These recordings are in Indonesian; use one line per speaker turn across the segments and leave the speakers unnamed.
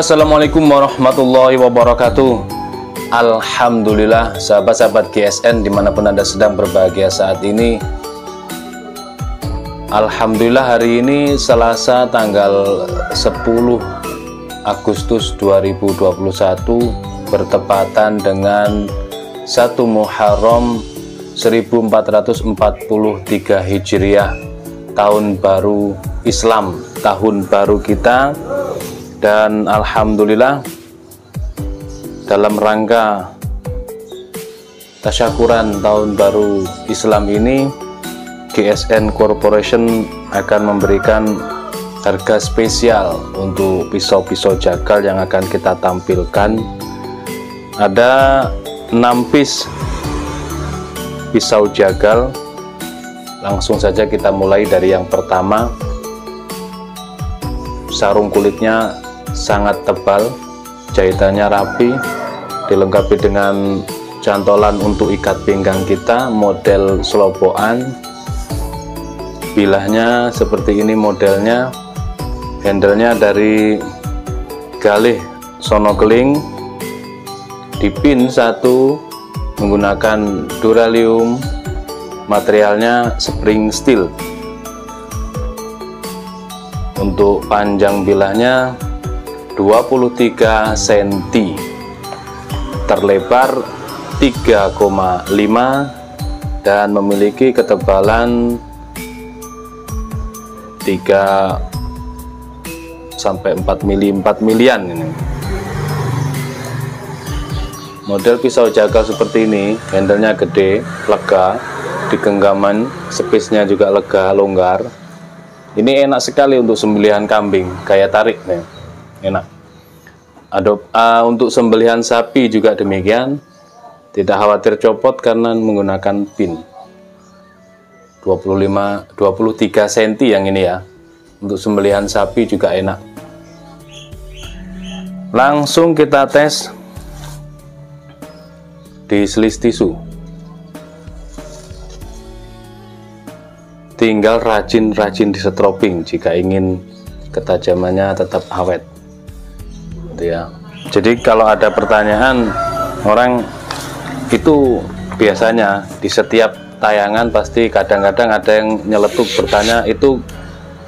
Assalamualaikum warahmatullahi wabarakatuh. Alhamdulillah sahabat-sahabat GSN dimanapun Anda sedang berbahagia saat ini. Alhamdulillah hari ini Selasa tanggal 10 Agustus 2021 bertepatan dengan 1 Muharram 1443 Hijriah, tahun baru Islam, tahun baru kita. Dan alhamdulillah dalam rangka tasyakuran tahun baru Islam ini, GSN Corporation akan memberikan harga spesial untuk pisau-pisau jagal yang akan kita tampilkan. Ada 6 piece pisau jagal. Langsung saja kita mulai dari yang pertama. Sarung kulitnya sangat tebal, jahitannya rapi, dilengkapi dengan cantolan untuk ikat pinggang kita, model selobokan. Bilahnya seperti ini modelnya, handlenya dari galih sonokeling, dipin satu menggunakan duralium, materialnya spring steel. Untuk panjang bilahnya 23 cm, terlebar 3,5 dan memiliki ketebalan 3 sampai 4 milian ini. Model pisau jagal seperti ini, handlenya gede, lega, di genggaman, spesnya juga lega, longgar. Ini enak sekali untuk sembelihan kambing, kayak tarik nih, enak. Untuk sembelihan sapi juga demikian, tidak khawatir copot karena menggunakan pin. 23 cm yang ini ya, untuk sembelihan sapi juga enak. Langsung kita tes di selis tisu. Tinggal rajin-rajin di setroping jika ingin ketajamannya tetap awet, gitu ya. Jadi kalau ada pertanyaan orang itu, biasanya di setiap tayangan pasti kadang-kadang ada yang nyeletuk bertanya itu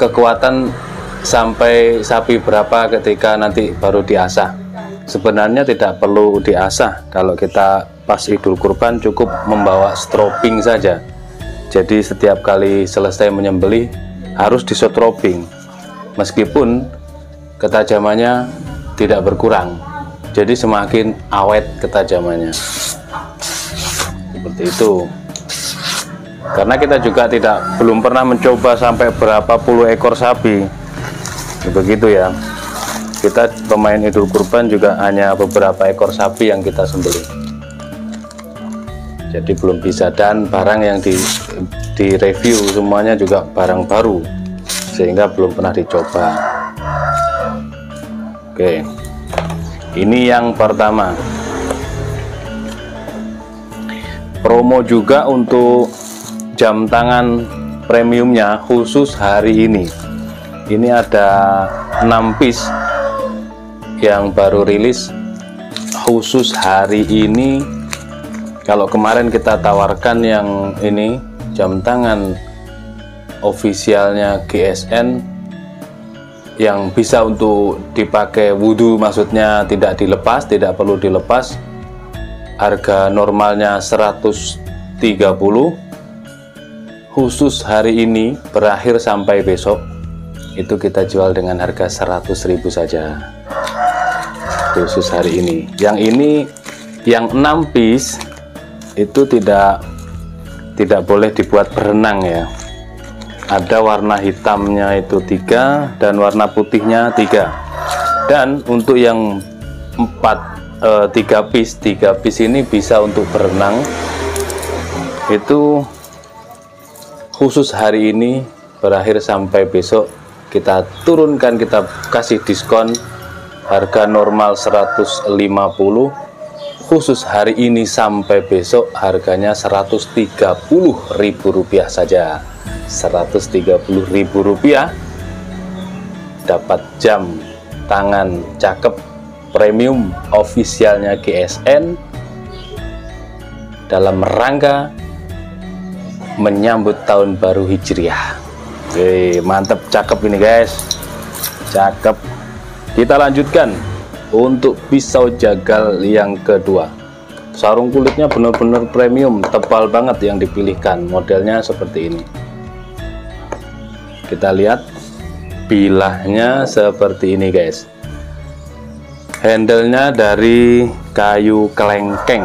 kekuatan sampai sapi berapa ketika nanti baru diasah. Sebenarnya tidak perlu diasah, kalau kita pas Idul Kurban cukup membawa stroping saja. Jadi setiap kali selesai menyembelih harus disetroping, meskipun ketajamannya tidak berkurang, jadi semakin awet ketajamannya. Seperti itu. Karena kita juga belum pernah mencoba sampai berapa puluh ekor sapi, begitu ya. Kita pemain Idul Kurban juga hanya beberapa ekor sapi yang kita sembelih. Jadi belum bisa, dan barang yang di review semuanya juga barang baru, sehingga belum pernah dicoba. Oke, ini yang pertama. Promo juga untuk jam tangan premiumnya khusus hari ini. Ini ada 6 piece yang baru rilis khusus hari ini. Kalau kemarin kita tawarkan yang ini, jam tangan ofisialnya GSN yang bisa untuk dipakai wudhu, maksudnya tidak dilepas, tidak perlu dilepas. Harga normalnya 130, khusus hari ini berakhir sampai besok itu kita jual dengan harga 100.000 saja, khusus hari ini. Yang ini yang 6 piece itu tidak boleh dibuat berenang ya. Ada warna hitamnya itu 3 dan warna putihnya 3. Dan untuk yang 3 piece ini bisa untuk berenang. Itu khusus hari ini berakhir sampai besok kita turunkan, kita kasih diskon harga normal 150, khusus hari ini sampai besok harganya Rp130.000 saja. Rp130.000 dapat jam tangan cakep premium officialnya GSN dalam rangka menyambut tahun baru Hijriah. Mantep, cakep ini guys, cakep. Kita lanjutkan untuk pisau jagal yang kedua. Sarung kulitnya benar-benar premium, tebal banget yang dipilihkan, modelnya seperti ini. Kita lihat bilahnya seperti ini guys. Handle-nya dari kayu kelengkeng,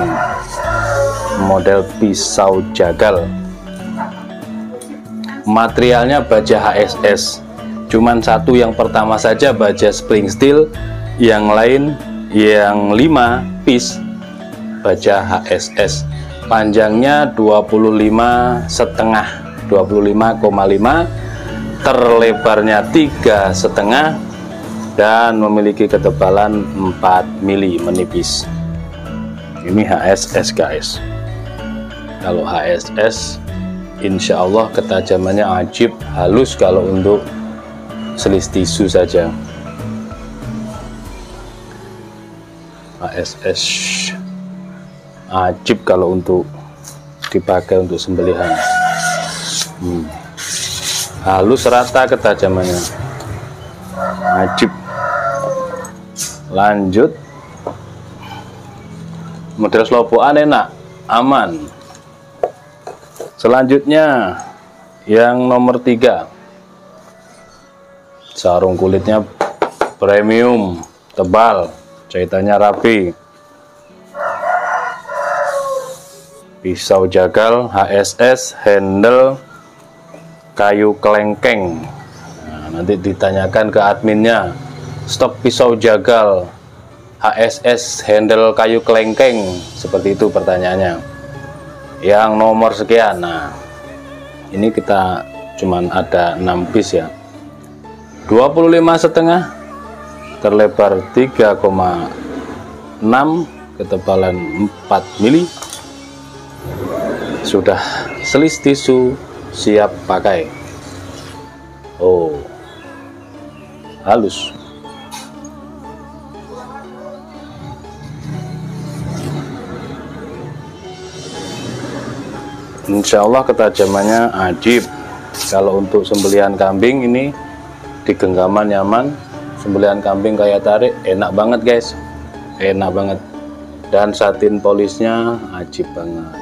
model pisau jagal. Materialnya baja HSS, cuman satu yang pertama saja baja spring steel, yang lain yang 5 piece baja HSS. Panjangnya 25,5, terlebarnya 3,5 dan memiliki ketebalan 4 mili, menipis. Ini HSS guys. Kalau HSS insya Allah ketajamannya ajib, halus kalau untuk selis tisu saja. HSS ajib kalau untuk dipakai untuk sembelihan. Halus rata ketajamannya, ajib. Lanjut, model slopoan enak, aman. Selanjutnya yang nomor 3, sarung kulitnya premium, tebal, jahitannya rapi. Pisau jagal HSS, handle kayu kelengkeng. Nah, nanti ditanyakan ke adminnya, stok pisau jagal HSS handle kayu kelengkeng, seperti itu pertanyaannya. Yang nomor sekian. Nah, ini kita cuman ada 6 piece ya. 25,5, terlebar 3,6, ketebalan 4 mili. Sudah selis tisu, siap pakai. Oh, halus. Insya Allah ketajamannya ajib. Kalau untuk sembelihan kambing ini di genggaman nyaman, sembelihan kambing kayak tarik enak banget guys, enak banget. Dan satin polisnya ajib banget.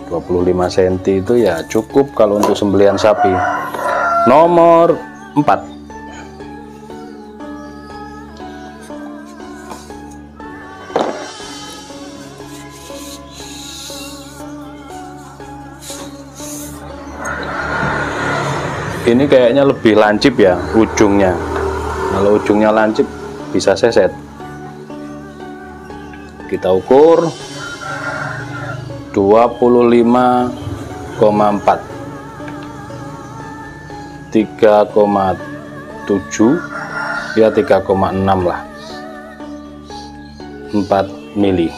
25 cm itu ya cukup kalau untuk sembelihan sapi. Nomor 4, ini kayaknya lebih lancip ya ujungnya. Kalau ujungnya lancip bisa seset. Kita ukur 25,4, 3,7 ya, 3,6 lah, 4 mili.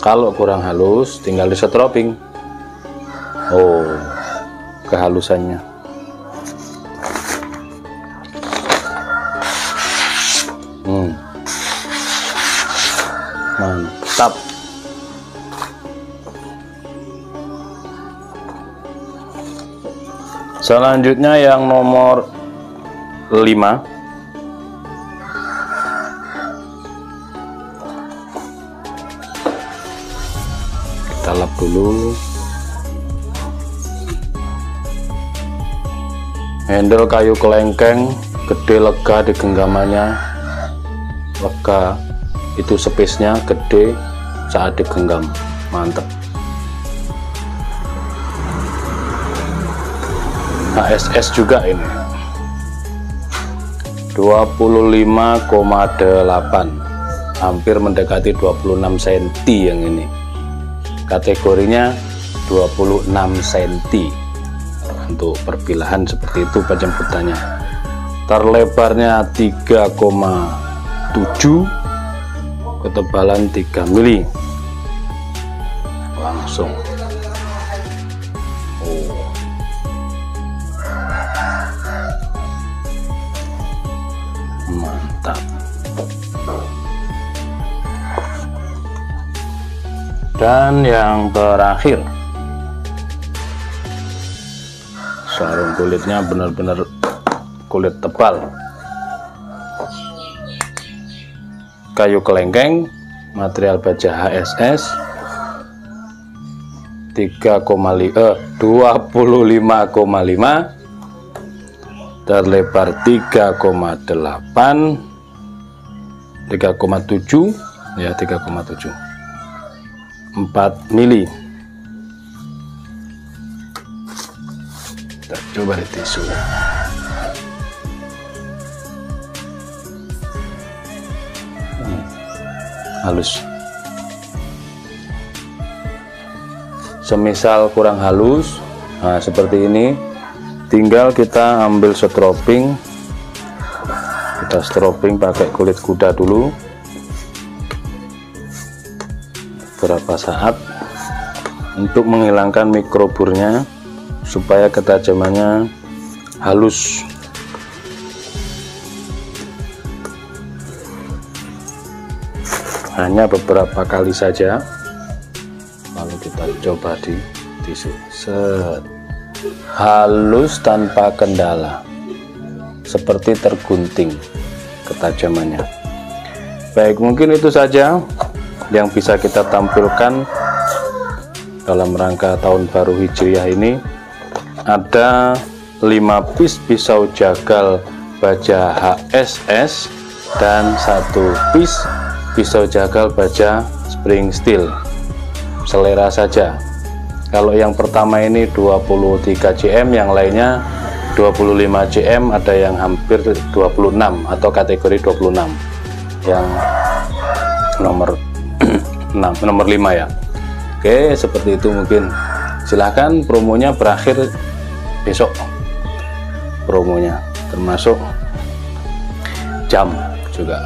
Kalau kurang halus tinggal disetroping. Oh, kehalusannya. Mantap. Selanjutnya yang nomor 5, kita lap dulu. Handle kayu kelengkeng, gede, lega di genggamannya, lega. Itu space-nya gede saat digenggam, mantep. HSS juga ini 25,8, hampir mendekati 26 cm yang ini. Kategorinya 26 cm. Untuk perbilahan seperti itu penjemputannya. Terlebarnya 3,7, ketebalan 3 mili. Langsung Mantap. Dan yang terakhir, sarung kulitnya benar-benar kulit tebal, kayu kelengkeng, material baja HSS 25,5, terlebar 3,8, 3,7 ya, 3,7, 4 mili. Kita coba di tisu. Halus. Semisal kurang halus, nah seperti ini, tinggal kita ambil stropping. Kita stropping pakai kulit kuda dulu beberapa saat untuk menghilangkan mikroburnya supaya ketajamannya halus. Hanya beberapa kali saja, lalu kita coba di tisu. Set. Halus tanpa kendala, seperti tergunting ketajamannya. Baik, mungkin itu saja yang bisa kita tampilkan dalam rangka tahun baru Hijriah ini. Ada 5 piece pisau jagal baja HSS dan 1 piece pisau jagal baja spring steel. Selera saja. Kalau yang pertama ini 23 cm, yang lainnya 25 cm, ada yang hampir 26 atau kategori 26. Yang nomor 6, nomor 5 ya. Oke, seperti itu mungkin. Silahkan, promonya berakhir besok. Promonya termasuk jam juga,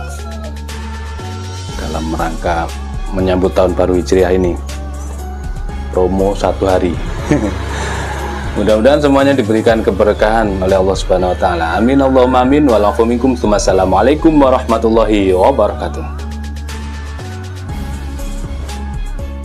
dalam rangka menyambut tahun baru Hijriah ini. Promo 1 hari. Mudah-mudahan semuanya diberikan keberkahan oleh Allah Subhanahu wa taala. Amin Allahumma amin. Assalamualaikum warahmatullahi wabarakatuh.